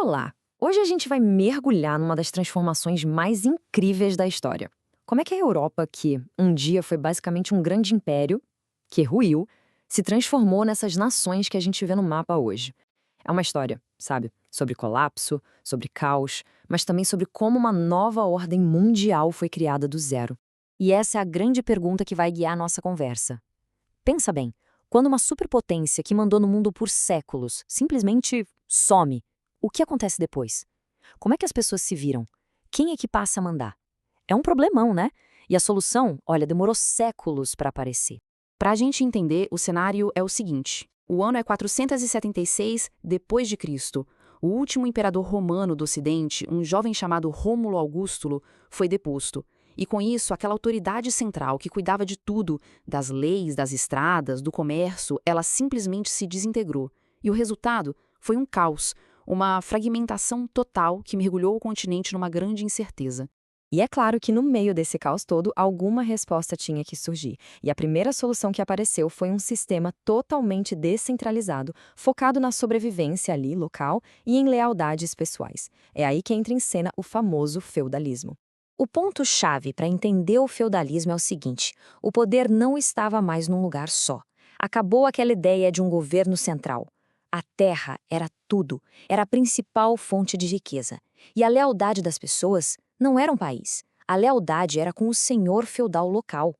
Olá! Hoje a gente vai mergulhar numa das transformações mais incríveis da história. Como é que a Europa, que um dia foi basicamente um grande império, que ruiu, se transformou nessas nações que a gente vê no mapa hoje? É uma história, sabe? Sobre colapso, sobre caos, mas também sobre como uma nova ordem mundial foi criada do zero. E essa é a grande pergunta que vai guiar a nossa conversa. Pensa bem, quando uma superpotência que mandou no mundo por séculos simplesmente some, o que acontece depois? Como é que as pessoas se viram? Quem é que passa a mandar? É um problemão, né? E a solução, olha, demorou séculos para aparecer. Para a gente entender, o cenário é o seguinte: o ano é 476 depois de Cristo. O último imperador romano do Ocidente, um jovem chamado Rômulo Augusto, foi deposto. E com isso, aquela autoridade central que cuidava de tudo, das leis, das estradas, do comércio, ela simplesmente se desintegrou. E o resultado foi um caos, uma fragmentação total que mergulhou o continente numa grande incerteza. E é claro que no meio desse caos todo, alguma resposta tinha que surgir. E a primeira solução que apareceu foi um sistema totalmente descentralizado, focado na sobrevivência ali, local, e em lealdades pessoais. É aí que entra em cena o famoso feudalismo. O ponto-chave para entender o feudalismo é o seguinte: o poder não estava mais num lugar só. Acabou aquela ideia de um governo central. A terra era tudo, era a principal fonte de riqueza. E a lealdade das pessoas não era um país. A lealdade era com o senhor feudal local.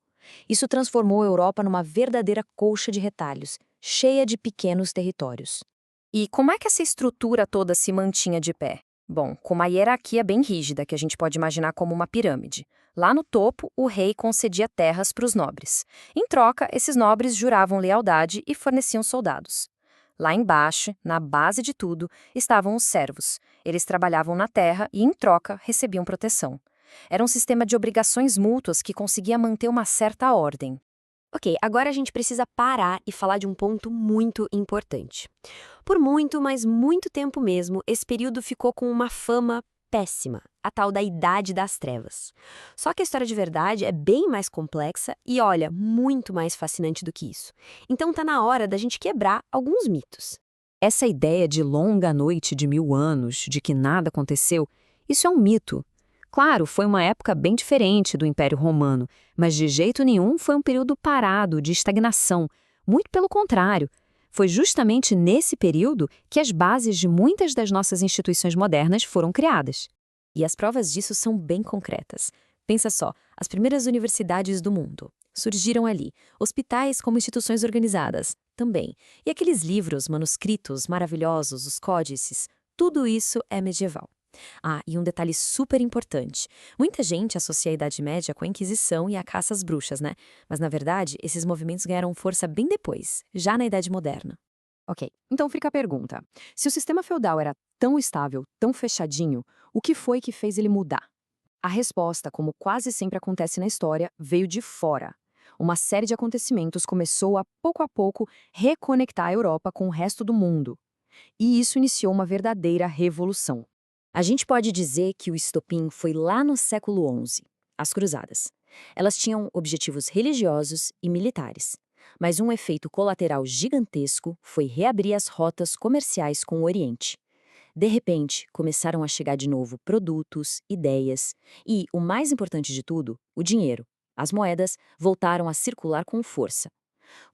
Isso transformou a Europa numa verdadeira colcha de retalhos, cheia de pequenos territórios. E como é que essa estrutura toda se mantinha de pé? Bom, com uma hierarquia bem rígida, que a gente pode imaginar como uma pirâmide. Lá no topo, o rei concedia terras para os nobres. Em troca, esses nobres juravam lealdade e forneciam soldados. Lá embaixo, na base de tudo, estavam os servos. Eles trabalhavam na terra e, em troca, recebiam proteção. Era um sistema de obrigações mútuas que conseguia manter uma certa ordem. Ok, agora a gente precisa parar e falar de um ponto muito importante. Por muito, mas muito tempo mesmo, esse período ficou com uma fama péssima, a tal da Idade das Trevas. Só que a história de verdade é bem mais complexa e, olha, muito mais fascinante do que isso. Então tá na hora da gente quebrar alguns mitos. Essa ideia de longa noite de 1000 anos, de que nada aconteceu, isso é um mito. Claro, foi uma época bem diferente do Império Romano, mas de jeito nenhum foi um período parado, de estagnação. Muito pelo contrário. Foi justamente nesse período que as bases de muitas das nossas instituições modernas foram criadas. E as provas disso são bem concretas. Pensa só, as primeiras universidades do mundo surgiram ali, hospitais como instituições organizadas também. E aqueles livros, manuscritos maravilhosos, os códices, tudo isso é medieval. Ah, e um detalhe super importante. Muita gente associa a Idade Média com a Inquisição e a caça às bruxas, né? Mas, na verdade, esses movimentos ganharam força bem depois, já na Idade Moderna. Ok, então fica a pergunta. Se o sistema feudal era tão estável, tão fechadinho, o que foi que fez ele mudar? A resposta, como quase sempre acontece na história, veio de fora. Uma série de acontecimentos começou a pouco, reconectar a Europa com o resto do mundo. E isso iniciou uma verdadeira revolução. A gente pode dizer que o estopim foi lá no século XI, as Cruzadas. Elas tinham objetivos religiosos e militares, mas um efeito colateral gigantesco foi reabrir as rotas comerciais com o Oriente. De repente, começaram a chegar de novo produtos, ideias e, o mais importante de tudo, o dinheiro. As moedas voltaram a circular com força.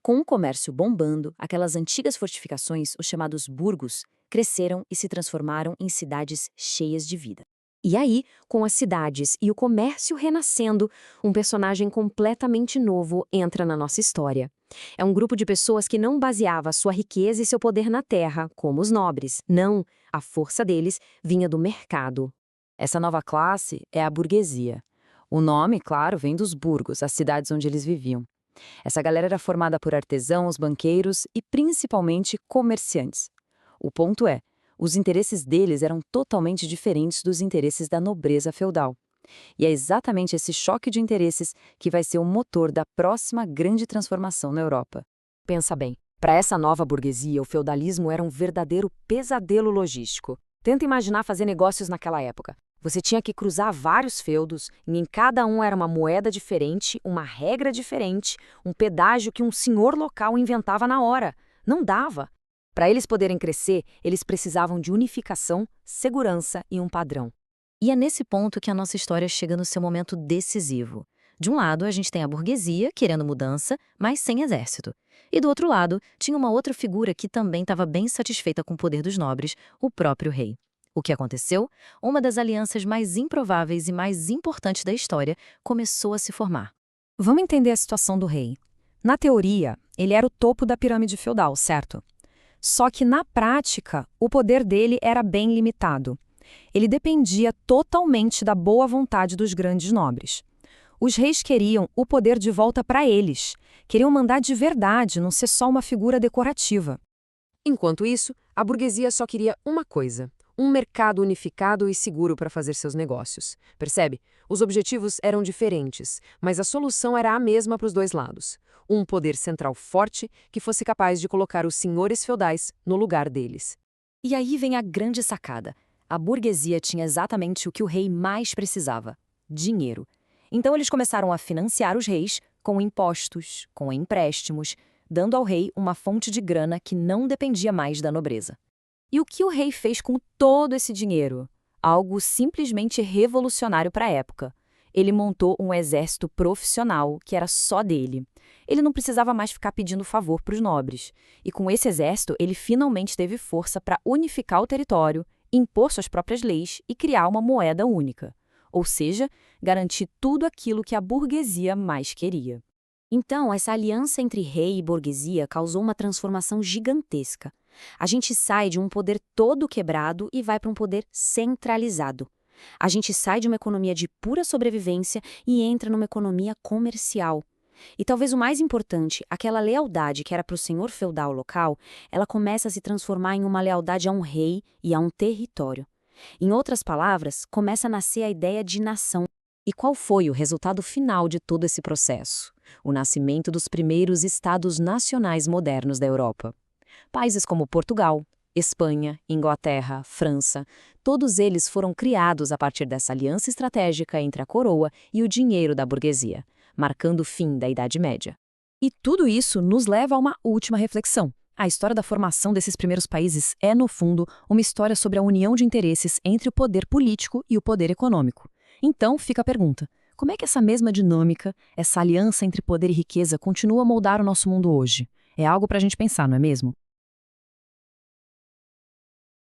Com o comércio bombando, aquelas antigas fortificações, os chamados burgos, cresceram e se transformaram em cidades cheias de vida. E aí, com as cidades e o comércio renascendo, um personagem completamente novo entra na nossa história. É um grupo de pessoas que não baseava sua riqueza e seu poder na terra, como os nobres. Não, a força deles vinha do mercado. Essa nova classe é a burguesia. O nome, claro, vem dos burgos, as cidades onde eles viviam. Essa galera era formada por artesãos, banqueiros e principalmente comerciantes. O ponto é, os interesses deles eram totalmente diferentes dos interesses da nobreza feudal. E é exatamente esse choque de interesses que vai ser o motor da próxima grande transformação na Europa. Pensa bem, para essa nova burguesia, o feudalismo era um verdadeiro pesadelo logístico. Tenta imaginar fazer negócios naquela época. Você tinha que cruzar vários feudos, e em cada um era uma moeda diferente, uma regra diferente, um pedágio que um senhor local inventava na hora. Não dava. Para eles poderem crescer, eles precisavam de unificação, segurança e um padrão. E é nesse ponto que a nossa história chega no seu momento decisivo. De um lado, a gente tem a burguesia querendo mudança, mas sem exército. E do outro lado, tinha uma outra figura que também estava bem satisfeita com o poder dos nobres, o próprio rei. O que aconteceu? Uma das alianças mais improváveis e mais importantes da história começou a se formar. Vamos entender a situação do rei. Na teoria, ele era o topo da pirâmide feudal, certo? Só que, na prática, o poder dele era bem limitado. Ele dependia totalmente da boa vontade dos grandes nobres. Os reis queriam o poder de volta para eles. Queriam mandar de verdade, não ser só uma figura decorativa. Enquanto isso, a burguesia só queria uma coisa: um mercado unificado e seguro para fazer seus negócios. Percebe? Os objetivos eram diferentes, mas a solução era a mesma para os dois lados. Um poder central forte que fosse capaz de colocar os senhores feudais no lugar deles. E aí vem a grande sacada. A burguesia tinha exatamente o que o rei mais precisava: dinheiro. Então eles começaram a financiar os reis com impostos, com empréstimos, dando ao rei uma fonte de grana que não dependia mais da nobreza. E o que o rei fez com todo esse dinheiro? Algo simplesmente revolucionário para a época. Ele montou um exército profissional que era só dele. Ele não precisava mais ficar pedindo favor para os nobres. E com esse exército, ele finalmente teve força para unificar o território, impor suas próprias leis e criar uma moeda única. Ou seja, garantir tudo aquilo que a burguesia mais queria. Então, essa aliança entre rei e burguesia causou uma transformação gigantesca. A gente sai de um poder todo quebrado e vai para um poder centralizado. A gente sai de uma economia de pura sobrevivência e entra numa economia comercial. E talvez o mais importante, aquela lealdade que era para o senhor feudal local, ela começa a se transformar em uma lealdade a um rei e a um território. Em outras palavras, começa a nascer a ideia de nação. E qual foi o resultado final de todo esse processo? O nascimento dos primeiros estados nacionais modernos da Europa. Países como Portugal, Espanha, Inglaterra, França, todos eles foram criados a partir dessa aliança estratégica entre a coroa e o dinheiro da burguesia, marcando o fim da Idade Média. E tudo isso nos leva a uma última reflexão. A história da formação desses primeiros países é, no fundo, uma história sobre a união de interesses entre o poder político e o poder econômico. Então, fica a pergunta: como é que essa mesma dinâmica, essa aliança entre poder e riqueza continua a moldar o nosso mundo hoje? É algo para a gente pensar, não é mesmo?